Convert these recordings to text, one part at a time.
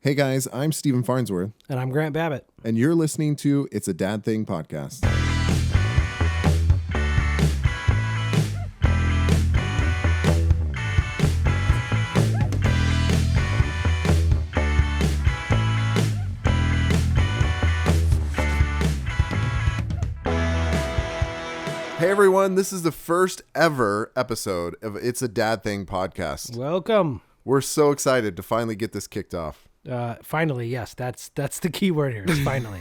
Hey guys, I'm Stephen Farnsworth. And I'm Grant Babbitt. And you're listening to It's a Dad Thing podcast. Hey everyone, this is the first ever episode of It's a Dad Thing podcast. Welcome. We're so excited to finally get this kicked off. Finally, yes, that's the key word here. Is finally.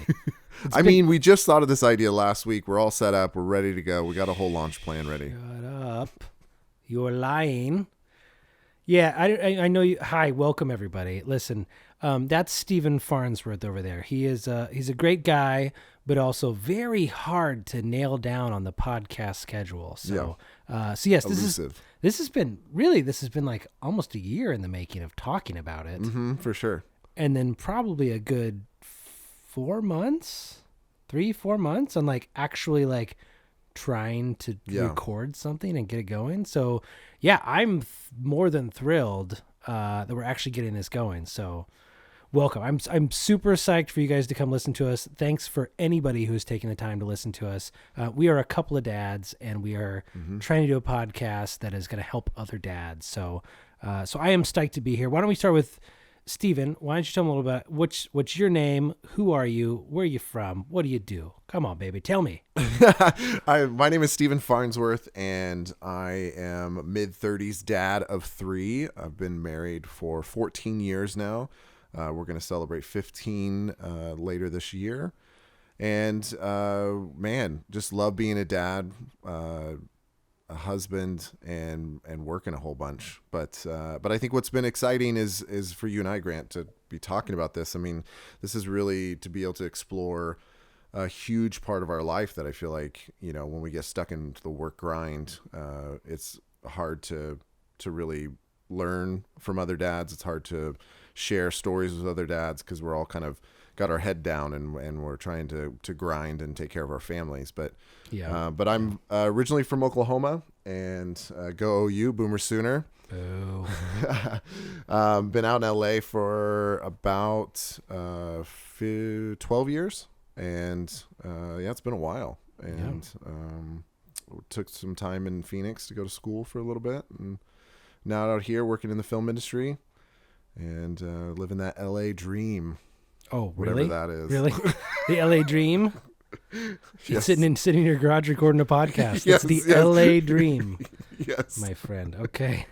mean, we just thought of this idea last week. We're all set up. We're ready to go. We got a whole launch plan ready. Shut up. You're lying. Yeah, I know you. Hi, welcome everybody. Listen, that's Stephen Farnsworth over there. He's a great guy, but also very hard to nail down on the podcast schedule. So, yes, elusive. This has been like almost a year in the making of talking about it. Mm-hmm, for sure. And then probably a good 4 months, 3-4 months on like actually like trying to record something and get it going. So yeah, I'm more than thrilled that we're actually getting this going. So welcome. I'm super psyched for you guys to come listen to us. Thanks for anybody who's taking the time to listen to us. We are a couple of dads, and we are trying to do a podcast that is going to help other dads. So I am psyched to be here. Why don't we start with Stephen? Why don't you tell me a little bit what's your name? Who are you? Where are you from? What do you do? Come on, baby. Tell me. My name is Stephen Farnsworth, and I am mid-30s dad of 3. I've been married for 14 years now. We're going to celebrate 15 later this year. And man, just love being a dad, a husband, and working a whole bunch. But I think what's been exciting is for you and I, Grant, to be talking about this. I mean, this is really to be able to explore a huge part of our life that I feel like, when we get stuck into the work grind, it's hard to really learn from other dads. It's hard to share stories with other dads because we're all kind of got our head down and we're trying to grind and take care of our families. But but I'm originally from Oklahoma, and go OU, Boomer Sooner. Boo. Been out in LA for about 12 years, and it's been a while. And took some time in Phoenix to go to school for a little bit, and now out here working in the film industry and living that LA dream. Oh, really? Whatever that is. Really? The LA dream? Yes. Sitting in your garage recording a podcast. Yes, It's the LA dream. Yes. My friend. Okay.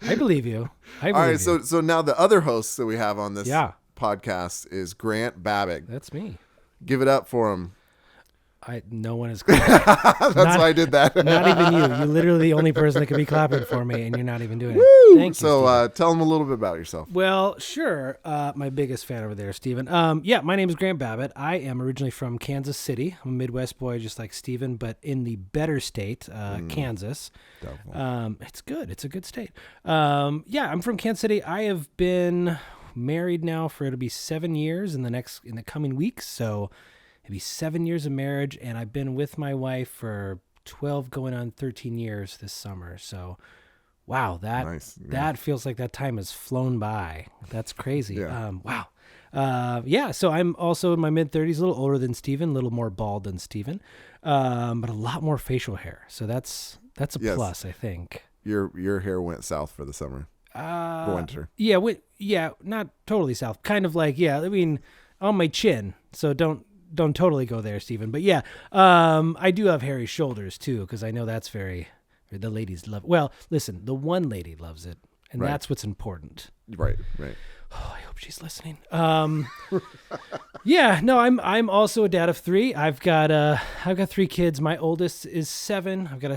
I believe you. All right. So now the other hosts that we have on this podcast is Grant Babbitt. That's me. Give it up for him. No one is clapping. That's why I did that. Not even you. You're literally the only person that could be clapping for me, and you're not even doing Woo! it. Thank you. So tell them a little bit about yourself. Well, sure. My biggest fan over there, Stephen. My name is Grant Babbitt. I am originally from Kansas City. I'm a Midwest boy, just like Stephen, but in the better state, Kansas. It's good. It's a good state. I'm from Kansas City. I have been married now for it'll be 7 years in the coming weeks. So it'll be 7 years of marriage, and I've been with my wife for 12 going on 13 years this summer. So wow, that feels like that time has flown by. That's crazy. Yeah. Wow. So I'm also in my mid-30s, a little older than Stephen, a little more bald than Stephen, but a lot more facial hair. So that's a plus, I think. Your hair went south for the summer. For winter. Yeah, not totally south. Kind of like, on my chin. So don't totally go there, Stephen. But I do have hairy shoulders too, because I know that's the ladies love. Well, listen, the one lady loves it, and that's what's important. Right. Oh, I hope she's listening. I'm also a dad of 3. I've got 3 kids. My oldest is 7. I've got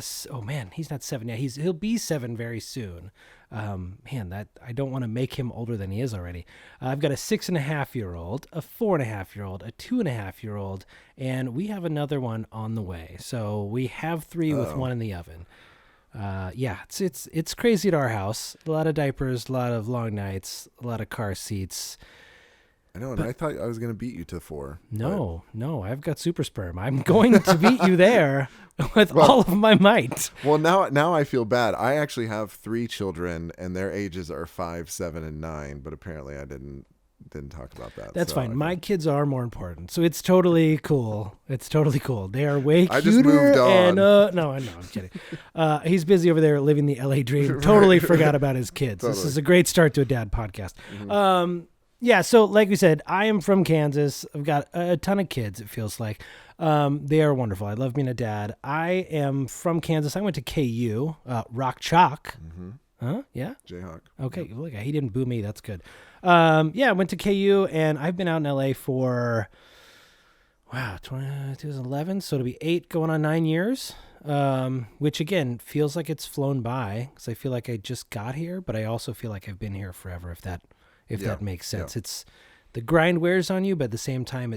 he's not 7 yet. He'll be 7 very soon. That I don't want to make him older than he is already. I've got a 6.5-year-old, a 4.5-year-old, a 2.5-year-old, and we have another one on the way. So we have 3 with one in the oven. It's crazy at our house. A lot of diapers, a lot of long nights, a lot of car seats. I know, and I thought I was going to beat you to 4. No, I've got super sperm. I'm going to beat you there with all of my might. Well, now I feel bad. I actually have 3 children, and their ages are 5, 7, and 9, but apparently I didn't didn't talk about that. That's fine. My kids are more important, so it's totally cool. It's totally cool. They are way cuter. I just moved on. And, no, I'm kidding. He's busy over there living the LA dream. Totally forgot about his kids. Totally. This is a great start to a dad podcast. Mm-hmm. Yeah, so like we said, I am from Kansas. I've got a ton of kids, it feels like. They are wonderful. I love being a dad. I am from Kansas. I went to KU, Rock Chalk. Mm-hmm. Huh? Yeah? Jayhawk. Okay, yep. Look, he didn't boo me. That's good. Yeah, I went to KU, and I've been out in LA for, 2011, so it'll be 8 going on 9 years, which, again, feels like it's flown by, because I feel like I just got here, but I also feel like I've been here forever, if that makes sense. Yeah. It's the grind wears on you, but at the same time,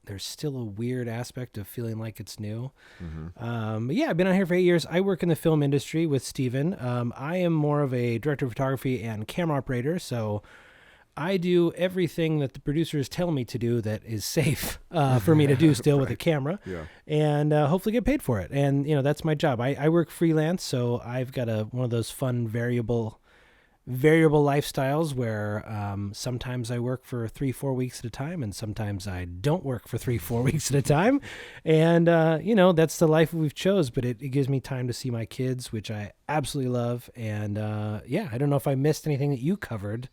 there's still a weird aspect of feeling like it's new. Mm-hmm. But yeah, I've been out here for 8 years. I work in the film industry with Steven. I am more of a director of photography and camera operator, so I do everything that the producers tell me to do that is safe for me to do still right. with a camera, and hopefully get paid for it. And, that's my job. I work freelance, so I've got one of those fun variable lifestyles where sometimes I work for 3-4 weeks at a time, and sometimes I don't work for 3-4 weeks at a time. And, that's the life we've chose, but it gives me time to see my kids, which I absolutely love. And I don't know if I missed anything that you covered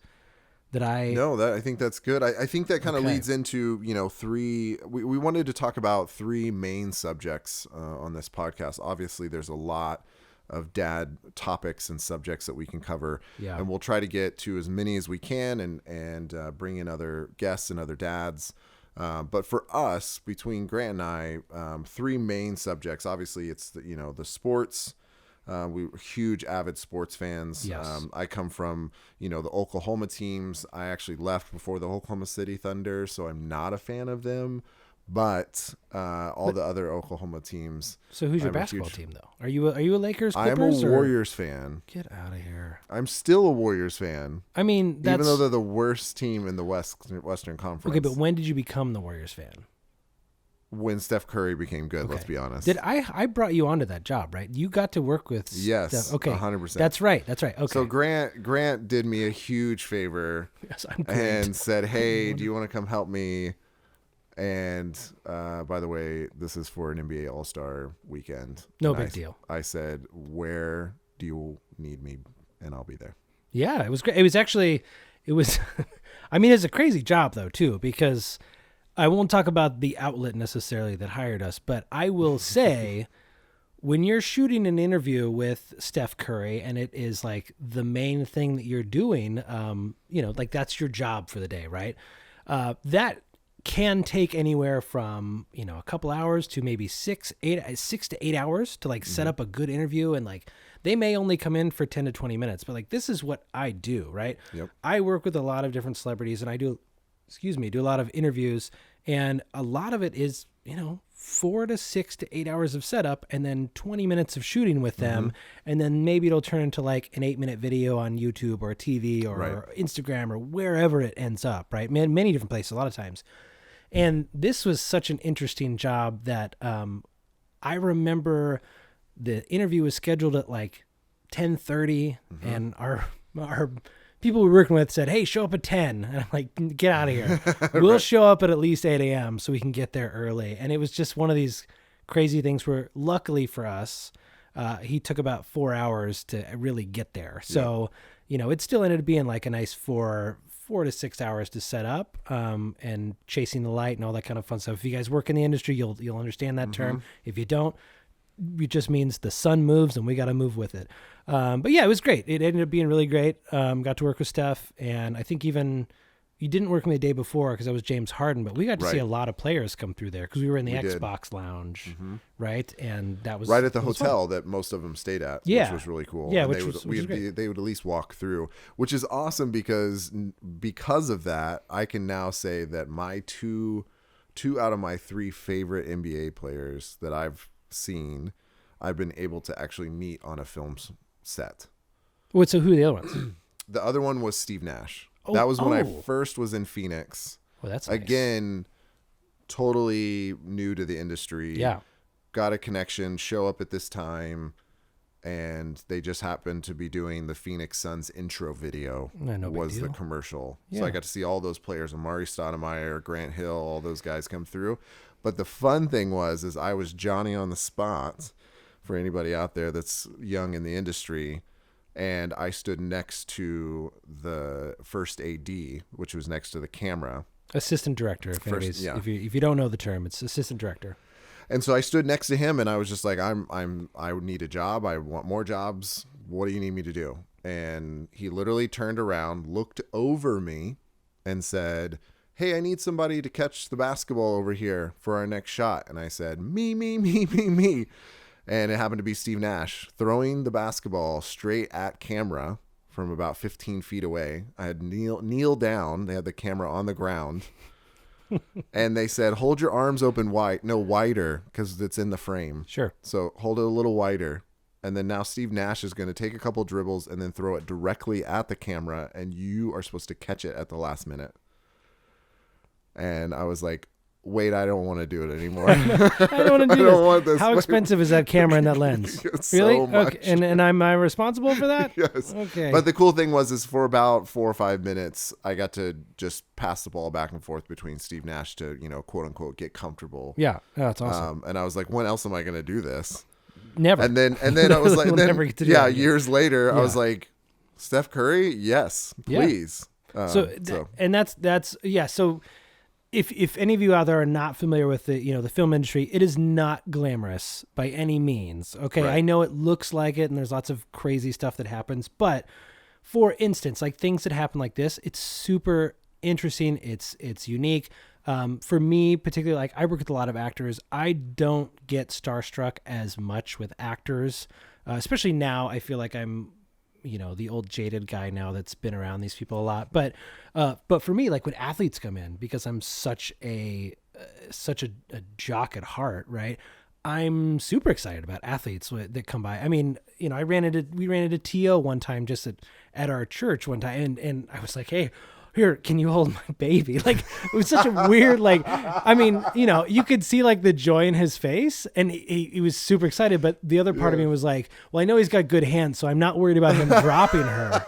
that I... No, I think that's good. I think that kind of leads into, we wanted to talk about 3 main subjects on this podcast. Obviously, there's a lot of dad topics and subjects that we can cover. Yeah. And we'll try to get to as many as we can and bring in other guests and other dads. But for us, between Grant and I, 3 main subjects. Obviously, it's the sports. We're huge avid sports fans. Yes. I come from, the Oklahoma teams. I actually left before the Oklahoma City Thunder, so I'm not a fan of them. But the other Oklahoma teams. So who's your basketball team, though? Are you a Lakers, Clippers? I'm a Warriors fan. Get out of here. I'm still a Warriors fan. I mean, even though they're the worst team in the Western Conference. Okay, but when did you become the Warriors fan? When Steph Curry became good, let's be honest. Did I brought you onto that job, right? You got to work with Steph. Okay. 100%. That's right. Okay. So Grant did me a huge favor and said, "Hey, do you want to come help me?" And by the way, this is for an NBA All-Star weekend. No big deal. I said, "Where do you need me?" And I'll be there. Yeah, it was great. It was I mean, it's a crazy job though too, because I won't talk about the outlet necessarily that hired us, but I will say when you're shooting an interview with Steph Curry and it is like the main thing that you're doing, like that's your job for the day, right? That can take anywhere from, a couple hours to maybe 6 to 8 hours to like set up a good interview. And like, they may only come in for 10 to 20 minutes, but like, this is what I do, right? Yep. I work with a lot of different celebrities and I do a lot of interviews, and a lot of it is, 4 to 6 to 8 hours of setup and then 20 minutes of shooting with them. And then maybe it'll turn into like an 8-minute video on YouTube or TV or Instagram or wherever it ends up, right? Many different places, a lot of times. And this was such an interesting job that I remember the interview was scheduled at like 10:30 and our people we were working with said, "Hey, show up at 10." And I'm like, "Get out of here." We'll show up at least 8 a.m. so we can get there early. And it was just one of these crazy things where luckily for us, he took about 4 hours to really get there. So, it still ended up being like a nice 4 to 6 hours to set up and chasing the light and all that kind of fun stuff. If you guys work in the industry, you'll understand that term. If you don't, it just means the sun moves and we got to move with it. But yeah, it was great. It ended up being really great. Got to work with Steph, and I think even you didn't work with me the day before because I was James Harden, but we got to see a lot of players come through there because we were in the Xbox lounge, right? And that was right at the hotel that most of them stayed at, which was really cool. Yeah, and which was great. They would at least walk through, which is awesome because of that, I can now say that my two out of my 3 favorite NBA players that I've seen, I've been able to actually meet on a film set. Wait, so who are the other ones? The other one was Steve Nash. That was when I first was in Phoenix. Well, that's nice. Again, totally new to the industry. Yeah. Got a connection, show up at this time. and they just happened to be doing the Phoenix Suns intro video. No was big the deal. commercial. Yeah. So I got to see all those players, Amari Stoudemire, Grant Hill, all those guys come through. But the fun thing is I was Johnny on the spot for anybody out there that's young in the industry. And I stood next to the first AD, which was next to the camera. Assistant director. If you don't know the term, it's assistant director. And so I stood next to him, and I was just like, I need a job. I want more jobs. What do you need me to do? And he literally turned around, looked over me, and said, hey, I need somebody to catch the basketball over here for our next shot. And I said, me. And it happened to be Steve Nash throwing the basketball straight at camera from about 15 feet away. I had kneel down. They had the camera on the ground. And they said, hold your arms open wider, because it's in the frame. Sure. So hold it a little wider. And then now Steve Nash is going to take a couple dribbles and then throw it directly at the camera. And you are supposed to catch it at the last minute. And I was like, wait, I don't want to do it anymore. I don't want to do this. How expensive is that camera and that lens? Really? So much. Okay. And am I responsible for that? Yes. Okay. But the cool thing is for about 4 or 5 minutes, I got to just pass the ball back and forth between Steve Nash to, quote unquote, get comfortable. Yeah. Oh, that's awesome. And I was like, when else am I going to do this? Never. And then I was like, years later, Yeah. I was like, Steph Curry, yes, please. So if any of you out there are not familiar with the film industry, it is not glamorous by any means. Okay. Right. I know it looks like it and there's lots of crazy stuff that happens, but for instance, like things that happen like this, it's super interesting. It's unique. For me, particularly, like I work with a lot of actors. I don't get starstruck as much with actors, especially now. I feel like I'm, the old jaded guy now that's been around these people a lot. But for me, like when athletes come in, because I'm such a jock at heart, right? I'm super excited about athletes that come by. I mean, we ran into T.O. one time just at our church one time, and I was like, hey, here, can you hold my baby? Like, it was such a weird, you could see like the joy in his face, and he was super excited. But the other part of me was like, well, I know he's got good hands, so I'm not worried about him dropping her.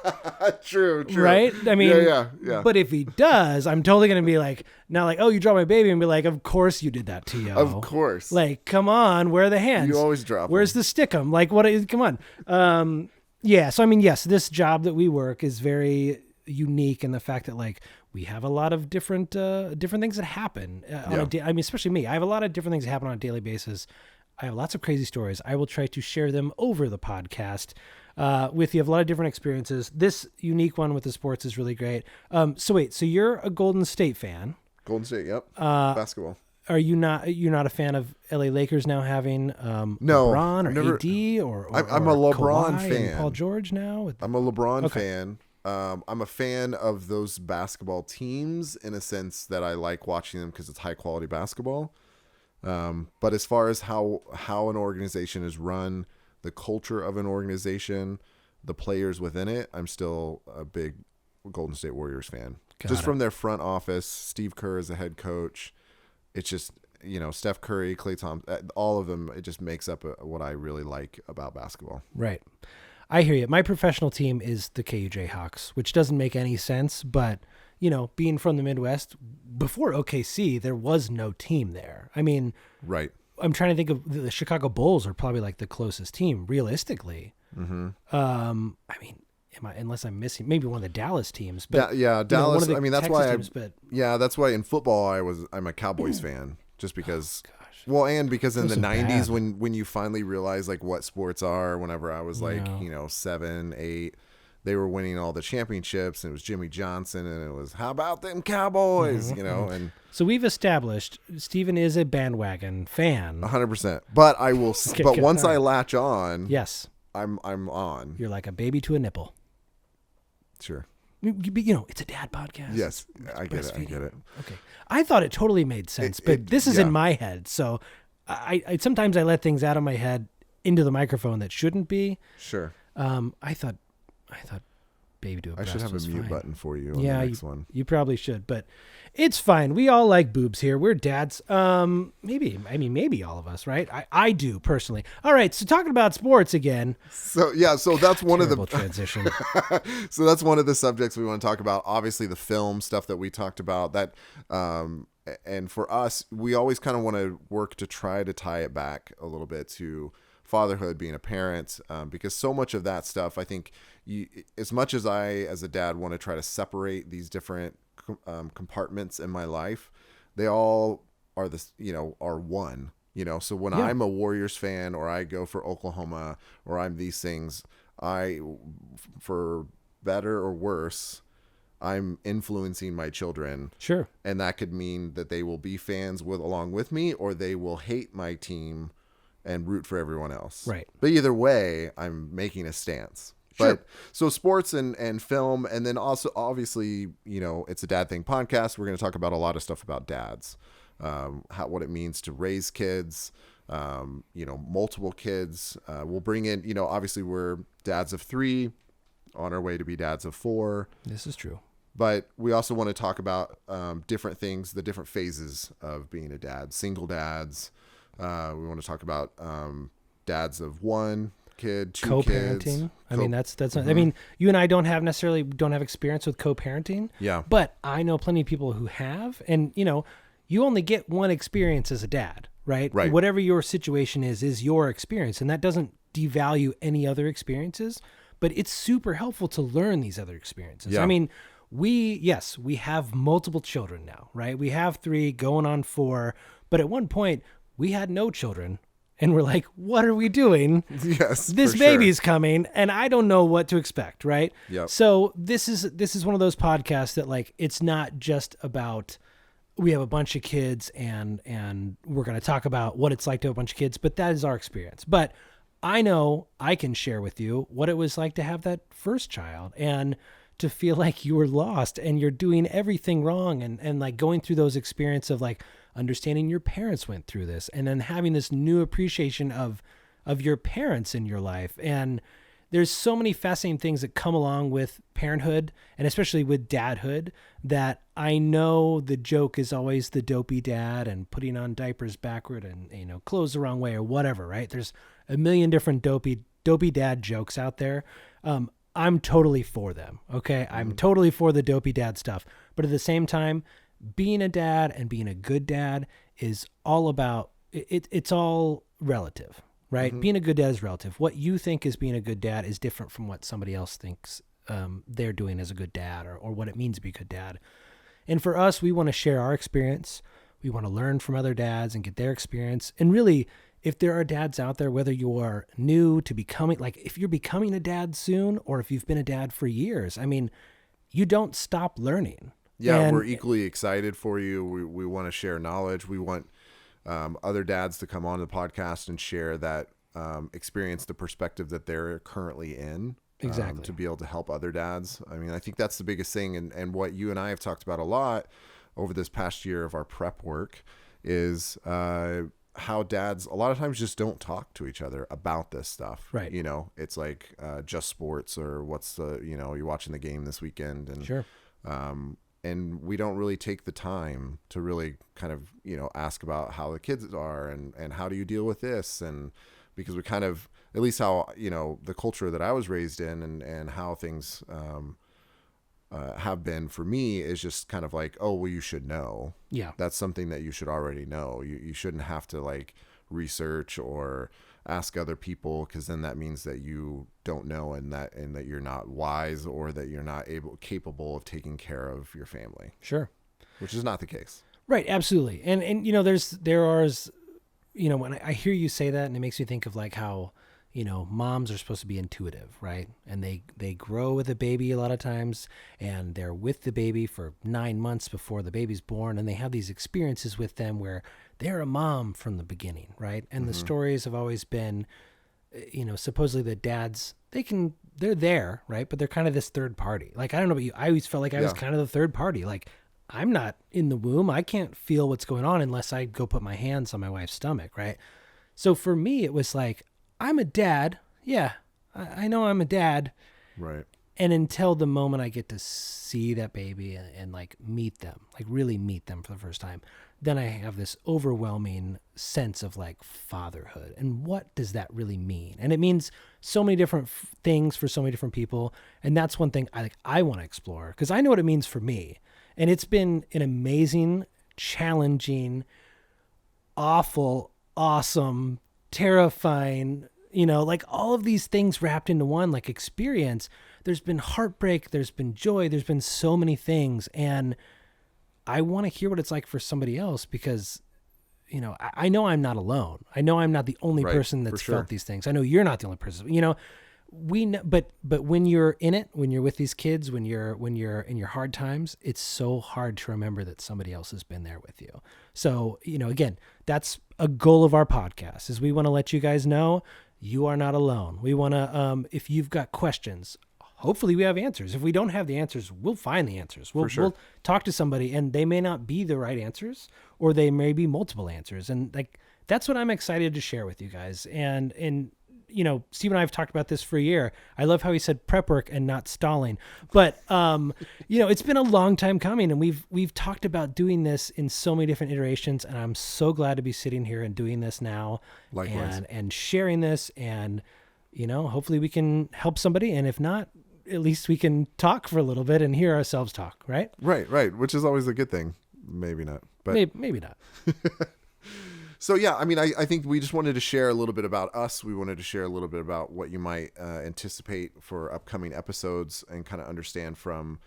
True. Right? I mean, yeah. But if he does, I'm totally going to be like, not like, oh, you dropped my baby, and be like, of course you did that, T.O. Of course. Like, come on, where are the hands? You always drop Where's the stickum? Like, what? Come on. So I mean, yes, this job that we work is very unique in the fact that like we have a lot of different things that happen especially me. I have a lot of different things that happen on a daily basis. I have lots of crazy stories. I will try to share them over the podcast with you. I have a lot of different experiences. This unique one with the sports is really great. So you're a Golden State fan. Golden State, yep. Basketball. Are you not? You're not a fan of LA Lakers now having no, LeBron or AD or I'm a LeBron Kawhi fan. And Paul George now. I'm a LeBron fan. I'm a fan of those basketball teams in a sense that I like watching them because it's high quality basketball. But as far as how an organization is run, the culture of an organization, the players within it, I'm still a big Golden State Warriors fan. From their front office, Steve Kerr is the head coach. It's just, Steph Curry, Klay Thompson, all of them, it just makes up what I really like about basketball. Right. I hear you. My professional team is the KU Jayhawks, which doesn't make any sense, but, being from the Midwest, before OKC, there was no team there. I mean, right. I'm trying to think of the Chicago Bulls are probably like the closest team, realistically. Mm-hmm. I mean, unless I'm missing maybe one of the Dallas teams, but Dallas. One of the that's Texas why teams, that's why in football I'm a Cowboys fan, just because. Oh, well, and because in the 90s when you finally realize like what sports are, whenever I was like 7, 8, they were winning all the championships, and it was Jimmy Johnson, and it was how about them Cowboys, and so we've established Steven is a bandwagon fan, 100%. But I will, but once I latch on, yes, I'm on. You're like a baby to a nipple. Sure. It's a dad podcast. Yes, I get it. Okay. I thought it totally made sense, but this is in my head. So I sometimes I let things out of my head into the microphone that shouldn't be. Sure. I thought baby to a I breast should have a was mute fine. button for you on the next one. You probably should, but it's fine. We all like boobs here. We're dads. Maybe all of us, right? I do personally. All right. So talking about sports again. So that's one of the transition. So that's one of the subjects we want to talk about. Obviously the film stuff that we talked about that, and for us, we always kind of want to work to try to tie it back a little bit to fatherhood, being a parent, because so much of that stuff, I think, as much as I, as a dad, want to try to separate these different compartments in my life, they all are are one. So when I'm a Warriors fan, or I go for Oklahoma, or I'm these things, for better or worse, I'm influencing my children. Sure. And that could mean that they will be fans along with me, or they will hate my team and root for everyone else. Right. But either way, I'm making a stance. Sure. But so sports and film, and then also obviously, it's a Dad Thing podcast. We're going to talk about a lot of stuff about dads, what it means to raise kids, multiple kids. We'll bring in, obviously we're dads of 3 on our way to be dads of 4. This is true. But we also want to talk about different things, the different phases of being a dad, single dads. We want to talk about dads of 1 kid, 2 co-parenting. kids. I mean, that's I mean, you and I don't have experience with co-parenting. Yeah. But I know plenty of people who have, and you only get one experience as a dad, right? Right. Whatever your situation is your experience, and that doesn't devalue any other experiences, but it's super helpful to learn these other experiences. Yeah. I mean, we have multiple children now, right? We have 3 going on 4, but at one point we had no children. And we're like, what are we doing? Yes, this baby's coming, and I don't know what to expect, right? Yep. So this is one of those podcasts that, like, it's not just about we have a bunch of kids and we're going to talk about what it's like to have a bunch of kids, but that is our experience. But I know I can share with you what it was like to have that first child and to feel like you were lost and you're doing everything wrong and like going through those experiences of like understanding your parents went through this and then having this new appreciation of your parents in your life. And there's so many fascinating things that come along with parenthood and especially with dadhood that I know the joke is always the dopey dad and putting on diapers backward and, clothes the wrong way or whatever, right? There's a million different dopey dad jokes out there. I'm totally for them. Okay. I'm totally for the dopey dad stuff, but at the same time, being a dad and being a good dad is all about it's all relative, right? Being a good dad is relative. What you think is being a good dad is different from what somebody else thinks they're doing as a good dad or what it means to be a good dad. And for us, we want to share our experience. We want to learn from other dads and get their experience. And really, if there are dads out there, whether you are new to becoming, like if you're becoming a dad soon, or if you've been a dad for years, I mean, you don't stop learning. Yeah, we're equally excited for you. We want to share knowledge. We want other dads to come on the podcast and share that experience, the perspective that they're currently in. Exactly. To be able to help other dads. I mean, I think that's the biggest thing. And what you and I have talked about a lot over this past year of our prep work is how dads a lot of times just don't talk to each other about this stuff. Right. It's like just sports or what's you're watching the game this weekend. And Sure. And we don't really take the time to really kind of, ask about how the kids are and how do you deal with this? And because we kind of, at least how, the culture that I was raised in and how things have been for me is just kind of like, oh, well, you should know. Yeah. That's something that you should already know. You shouldn't have to like research or ask other people, because then that means that you don't know and that you're not wise or that you're not capable of taking care of your family. Sure. Which is not the case. Right. Absolutely. And there are, when I hear you say that, and it makes me think of like how, moms are supposed to be intuitive, right? And they grow with a baby a lot of times, and they're with the baby for 9 months before the baby's born, and they have these experiences with them where they're a mom from the beginning, right? And the stories have always been, supposedly the dads, they're there, right? But they're kind of this third party. Like, I don't know about you, I always felt like I was kind of the third party. Like, I'm not in the womb. I can't feel what's going on unless I go put my hands on my wife's stomach, right? So for me, it was like, I'm a dad. Yeah, I know I'm a dad. Right. And until the moment I get to see that baby and like meet them, like really meet them for the first time, then I have this overwhelming sense of like fatherhood. And what does that really mean? And it means so many different things for so many different people. And that's one thing I want to explore, because I know what it means for me. And it's been an amazing, challenging, awful, awesome, terrifying, like all of these things wrapped into one, like experience. There's been heartbreak, there's been joy, there's been so many things. And I want to hear what it's like for somebody else, because, I know I'm not alone. I know I'm not the only person that's felt these things. I know you're not the only person, we know, but when you're in it, when you're with these kids, when you're in your hard times, it's so hard to remember that somebody else has been there with you. So, again, that's a goal of our podcast, is we want to let you guys know you are not alone. We want to, if you've got questions, hopefully we have answers. If we don't have the answers, we'll find the answers. We'll talk to somebody, and they may not be the right answers, or they may be multiple answers. And like, that's what I'm excited to share with you guys. And Steve and I have talked about this for a year. I love how he said prep work and not stalling, but it's been a long time coming, and we've talked about doing this in so many different iterations. And I'm so glad to be sitting here and doing this now. Likewise. And sharing this, and, hopefully we can help somebody. And if not, at least we can talk for a little bit and hear ourselves talk, right? Right. Which is always a good thing. Maybe not, but maybe not. So yeah, I mean, I think we just wanted to share a little bit about us. We wanted to share a little bit about what you might anticipate for upcoming episodes, and kind of understand from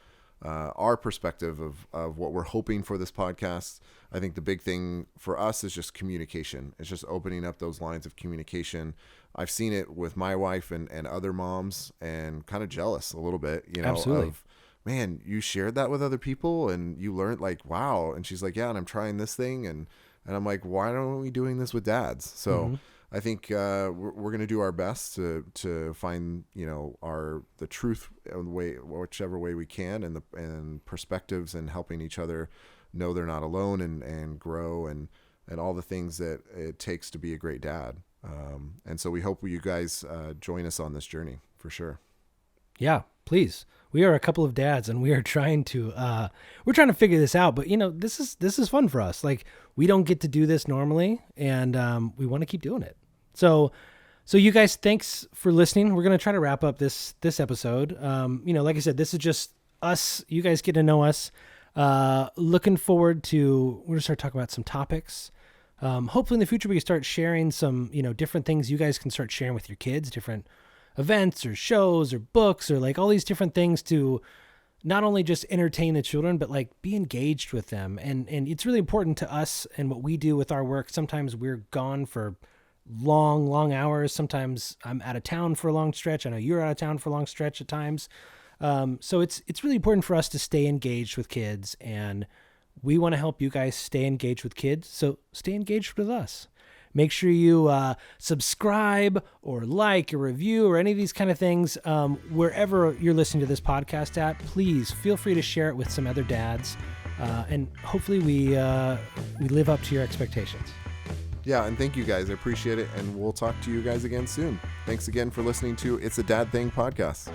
our perspective of what we're hoping for this podcast. I think the big thing for us is just communication. It's just opening up those lines of communication. I've seen it with my wife and other moms, and kind of jealous a little bit, Absolutely. Of, man, you shared that with other people and you learned, like, wow. And she's like, yeah, and I'm trying this thing. And I'm like, why aren't we doing this with dads? So I think we're going to do our best to find, the truth way, whichever way we can, and perspectives, and helping each other know they're not alone, and grow, and all the things that it takes to be a great dad. And so we hope you guys join us on this journey for sure. Yeah, please. We are a couple of dads, and we are trying to figure this out. But this is fun for us. Like, we don't get to do this normally, and we want to keep doing it. So you guys, thanks for listening. We're gonna try to wrap up this episode. Like I said, this is just us. You guys get to know us. Looking forward to, we're gonna start talking about some topics. Hopefully in the future we can start sharing some different things you guys can start sharing with your kids, different events or shows or books, or like all these different things to not only just entertain the children, but like be engaged with them. And it's really important to us and what we do with our work. Sometimes we're gone for long hours. Sometimes I'm out of town for a long stretch. I know you're out of town for a long stretch at times. So it's really important for us to stay engaged with kids, and we want to help you guys stay engaged with kids. So stay engaged with us. Make sure you subscribe or like or review or any of these kind of things wherever you're listening to this podcast at. Please feel free to share it with some other dads, and hopefully we live up to your expectations. Yeah, and thank you guys. I appreciate it, and we'll talk to you guys again soon. Thanks again for listening to It's a Dad Thing podcast.